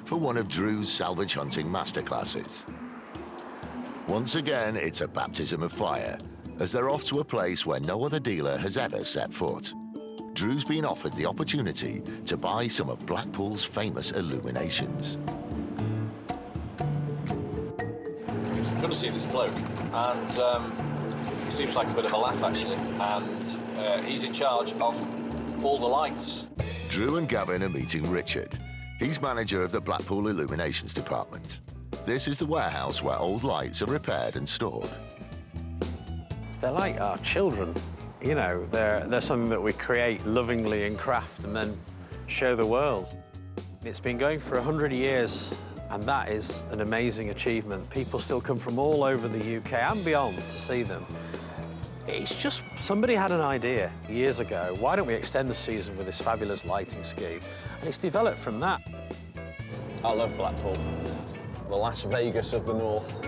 for one of Drew's salvage hunting masterclasses. Once again, it's a baptism of fire, as they're off to a place where no other dealer has ever set foot. Drew's been offered the opportunity to buy some of Blackpool's famous illuminations. I'm going to see this bloke, and he seems like a bit of a laugh, actually, and he's in charge of all the lights. Drew and Gavin are meeting Richard. He's manager of the Blackpool Illuminations department. This is the warehouse where old lights are repaired and stored. They're like our children, you know. They're something that we create lovingly and craft and then show the world. It's been going for 100 years, and that is an amazing achievement. People still come from all over the UK and beyond to see them. It's just somebody had an idea years ago. Why don't we extend the season with this fabulous lighting scheme? And it's developed from that. I love Blackpool, the Las Vegas of the North.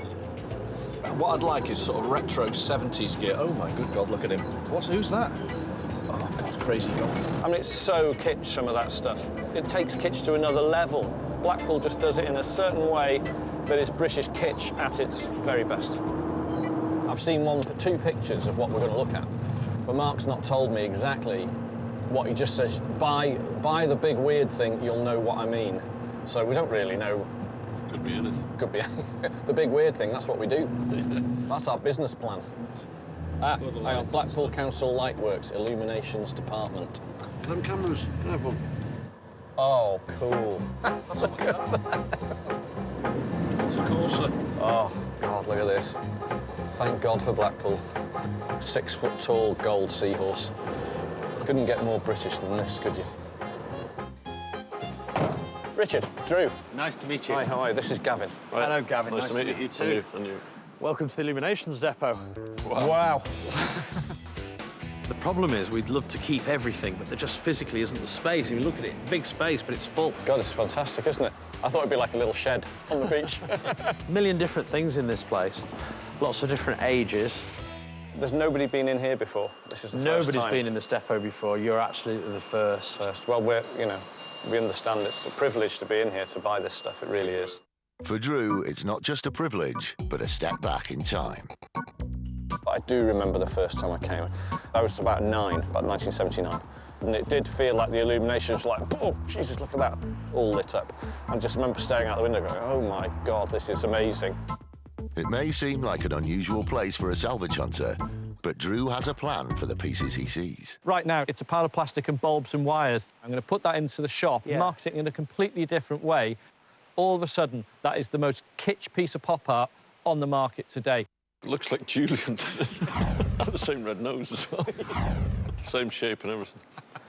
What I'd like is sort of retro 70s gear. Oh my good God, look at him. Who's that? Oh God, crazy God. I mean, it's so kitsch, some of that stuff. It takes kitsch to another level. Blackpool just does it in a certain way that is British kitsch at its very best. I've seen two pictures of what we're going to look at, but Mark's not told me exactly what he just says. Buy the big weird thing, you'll know what I mean. So we don't really know. Could be anything. Could be anything. The big weird thing, that's what we do. That's our business plan. Hang on, Blackpool Council Lightworks, Illuminations Department. Them cameras, have one. Oh, cool. It's a Corsa. Oh, God, look at this. Thank God for Blackpool. 6 foot tall gold seahorse. Couldn't get more British than this, could you? Richard, Drew. Nice to meet you. Hi, how are you? This is Gavin. Right. Hello, Gavin. Nice to meet you too. And you. Welcome to the Illuminations Depot. Wow. The problem is we'd love to keep everything, but there just physically isn't the space. You look at it, big space, but it's full. God, it's fantastic, isn't it? I thought it'd be like a little shed on the beach. A million different things in this place. Lots of different ages. There's nobody been in here before. This is the first time. Nobody's been in this depot before. You're actually the first. Well, we understand it's a privilege to be in here to buy this stuff. It really is. For Drew, it's not just a privilege, but a step back in time. I do remember the first time I came. I was about 1979. And it did feel like the illuminations were like, oh, Jesus, look at that, all lit up. I just remember staring out the window going, oh my God, this is amazing. It may seem like an unusual place for a salvage hunter, but Drew has a plan for the pieces he sees. Right now, it's a pile of plastic and bulbs and wires. I'm going to put that into the shop, market it in a completely different way. All of a sudden, that is the most kitsch piece of pop art on the market today. It looks like Julian. Had the same red nose as well. Same shape and everything.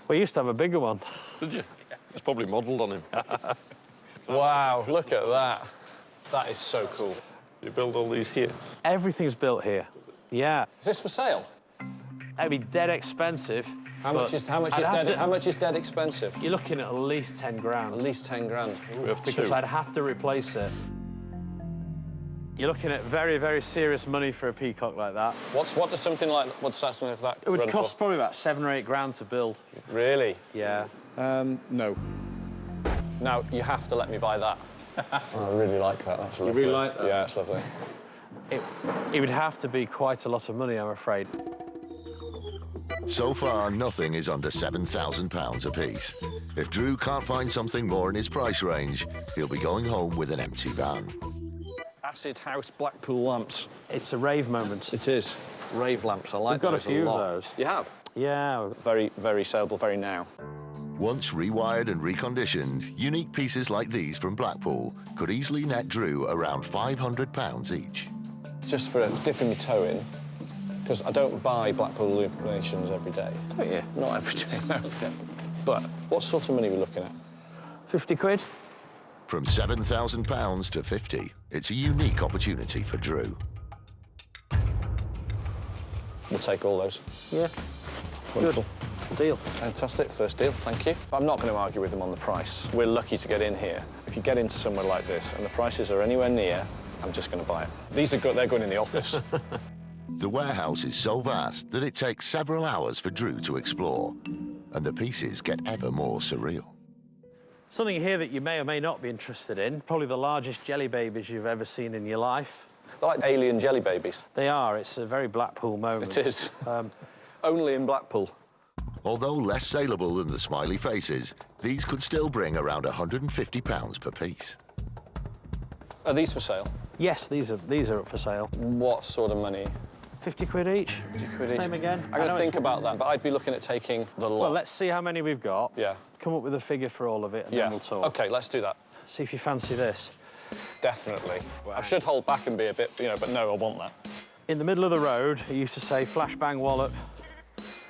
We used to have a bigger one. Did you? It's probably modelled on him. Wow, look at that. That is so cool. You build all these here? Everything's built here. Yeah. Is this for sale? It'd be dead expensive. How much is dead expensive? You're looking at least 10 grand. At least 10 grand. We have Because two. I'd have to replace it. You're looking at very, very serious money for a peacock like that. What's something like that? It would run cost for? probably about 7 or 8 grand to build. Really? Yeah. No. Now, you have to let me buy that. I really like that. That's lovely. You really like that? Yeah, it's lovely. It would have to be quite a lot of money, I'm afraid. So far, nothing is under £7,000 apiece. If Drew can't find something more in his price range, he'll be going home with an empty van. Acid House Blackpool lamps. It's a rave moment. It is. Rave lamps, I like We've got a those few lot. of those. You have? Yeah. Very, very saleable, very now. Once rewired and reconditioned, unique pieces like these from Blackpool could easily net Drew around £500 each. Just for dipping my toe in, because I don't buy Blackpool illuminations every day. Oh, yeah. Not every day, no. But what sort of money are we looking at? 50 quid? From £7,000 to 50, it's a unique opportunity for Drew. We'll take all those. Yeah. Wonderful. Good. Deal. Fantastic, first deal, thank you. I'm not going to argue with them on the price. We're lucky to get in here. If you get into somewhere like this and the prices are anywhere near, I'm just going to buy it. These are good, they're going in the office. The warehouse is so vast that it takes several hours for Drew to explore, and the pieces get ever more surreal. Something here that you may or may not be interested in, probably the largest jelly babies you've ever seen in your life. They're like alien jelly babies. They are. It's a very Blackpool moment. It is. Only in Blackpool. Although less saleable than the smiley faces, these could still bring around £150 per piece. Are these for sale? Yes, these are up for sale. What sort of money? 50 quid each. 50 quid each. Same again. I'm going to think about that, but I'd be looking at taking the lot. Well, let's see how many we've got. Yeah. Come up with a figure for all of it, and then we'll talk. OK, let's do that. See if you fancy this. Definitely. I should hold back and be a bit, but no, I want that. In the middle of the road, it used to say flashbang wallop.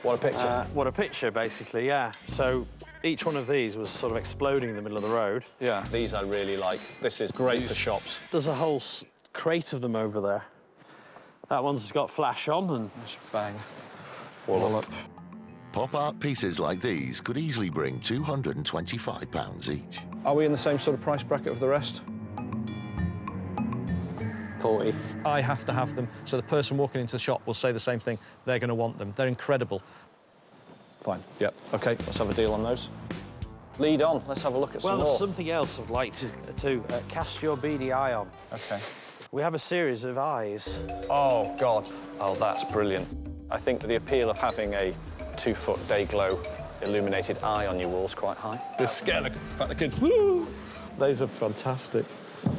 What a picture. What a picture, basically, yeah. So each one of these was sort of exploding in the middle of the road. Yeah. These I really like. This is great for shops. There's a whole crate of them over there. That one's got flash on and... Bang. Wallop. Pop art pieces like these could easily bring £225 each. Are we in the same sort of price bracket of the rest? 40. I have to have them, so the person walking into the shop will say the same thing. They're going to want them. They're incredible. Fine. Yep. OK, let's have a deal on those. Lead on. Let's have a look at some Well, more. there's something else I'd like to cast your beady eye on. OK. We have a series of eyes. Oh, God. Oh, that's brilliant. I think the appeal of having a 2-foot day-glow illuminated eye on your wall's quite high. This scare the kids. Woo! Those are fantastic.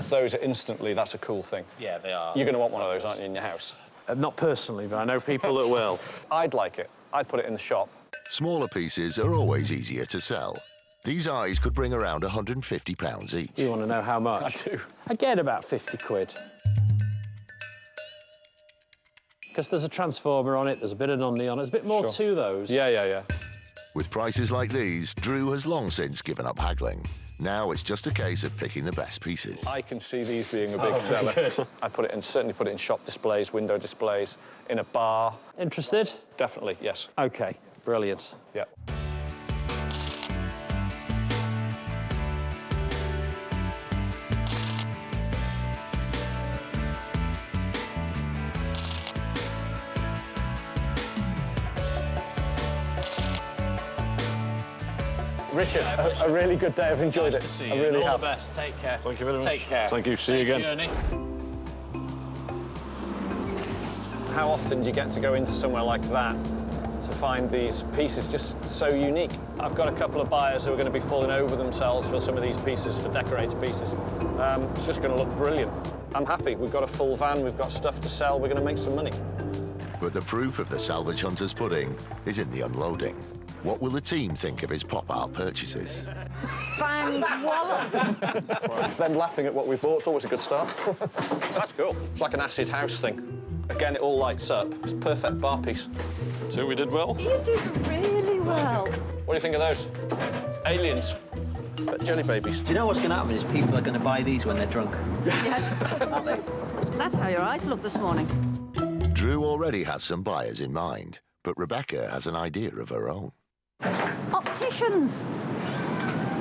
Those are instantly, that's a cool thing. Yeah, they are. You're going to want one of those, aren't you, in your house? Not personally, but I know people that will. I'd like it. I'd put it in the shop. Smaller pieces are always easier to sell. These eyes could bring around £150 each. You want to know how much? I do. Again, about 50 quid. Because there's a transformer on it, there's a bit of non-neon, there's a bit more to those. Yeah. With prices like these, Drew has long since given up haggling. Now it's just a case of picking the best pieces. I can see these being a big seller. I certainly put it in shop displays, window displays, in a bar. Interested? Definitely, yes. OK, brilliant. Yeah. Richard, a really good day. I've enjoyed it. To see I you. really All have. the best. Take care. Thank you very much. Take care. Thank you. See you again. Journey. How often do you get to go into somewhere like that to find these pieces just so unique? I've got a couple of buyers who are going to be falling over themselves for some of these pieces, for decorated pieces. It's just going to look brilliant. I'm happy. We've got a full van, we've got stuff to sell, we're going to make some money. But the proof of the salvage hunter's pudding is in the unloading. What will the team think of his pop art purchases? Bang, wallop. Them laughing at what we bought is always a good start. That's cool. It's like an acid house thing. Again, it all lights up. It's a perfect bar piece. So we did well. You did really well. What do you think of those? Aliens. But jelly babies. Do you know what's going to happen is people are going to buy these when they're drunk? Yes. Aren't they? That's how your eyes look this morning. Drew already has some buyers in mind, but Rebecca has an idea of her own. Opticians.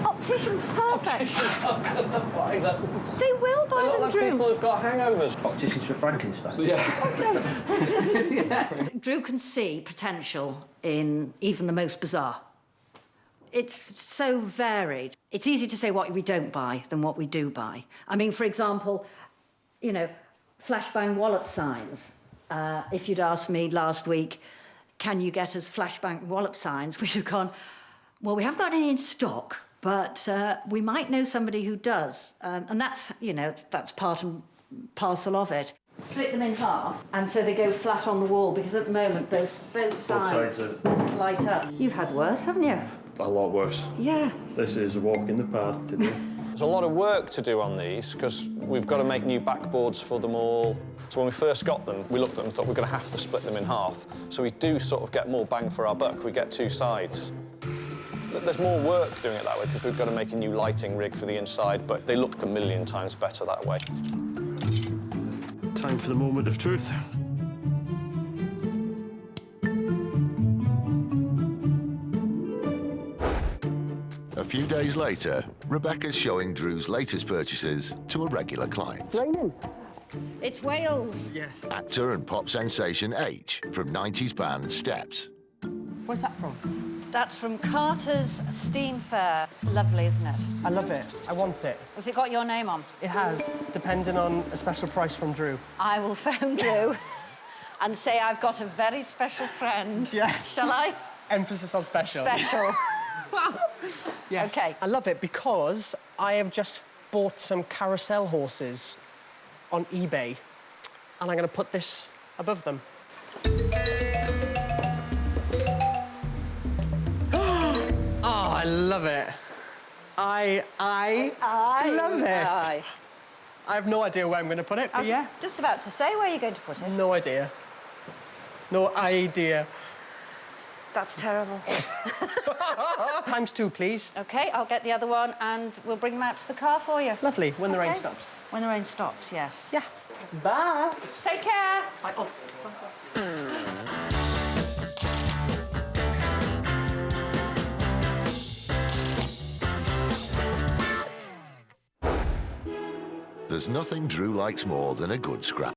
Opticians, perfect. They will buy them, like Drew. people who've got hangovers. Opticians for Frankenstein. Yeah. Drew can see potential in even the most bizarre. It's so varied. It's easy to say what we don't buy than what we do buy. I mean, for example, flashbang wallop signs. If you'd asked me last week, can you get us flashbang wallop signs? We'd have gone, well, we haven't got any in stock, but we might know somebody who does. And that's, that's part and parcel of it. Split them in half, and so they go flat on the wall, because at the moment, both sides light up. You've had worse, haven't you? A lot worse. Yeah. This is a walk in the park today. There's a lot of work to do on these, because we've got to make new backboards for them all. So when we first got them, we looked at them and thought we're going to have to split them in half. So we do sort of get more bang for our buck. We get two sides. There's more work doing it that way, because we've got to make a new lighting rig for the inside, but they look a million times better that way. Time for the moment of truth. A few days later, Rebecca's showing Drew's latest purchases to a regular client. It's Wales. Yes. Actor and pop sensation H from 90s band Steps. Where's that from? That's from Carter's Steam Fair. It's lovely, isn't it? I love it. I want it. Has it got your name on? It has, depending on a special price from Drew. I will phone Drew and say I've got a very special friend. Yes. Shall I? Emphasis on special. Special. Yes. OK. I love it because I have just bought some carousel horses on eBay, and I'm going to put this above them. Oh, I love it. I love it. Aye. I have no idea where I'm going to put it, I but was yeah. just about to say where you're going to put it. No idea. No idea. That's terrible. Times 2, please. OK, I'll get the other one and we'll bring them out to the car for you. Lovely, when the rain Okay. stops. When the rain stops, yes. Yeah. Bye. Take care. There's nothing Drew likes more than a good scrap.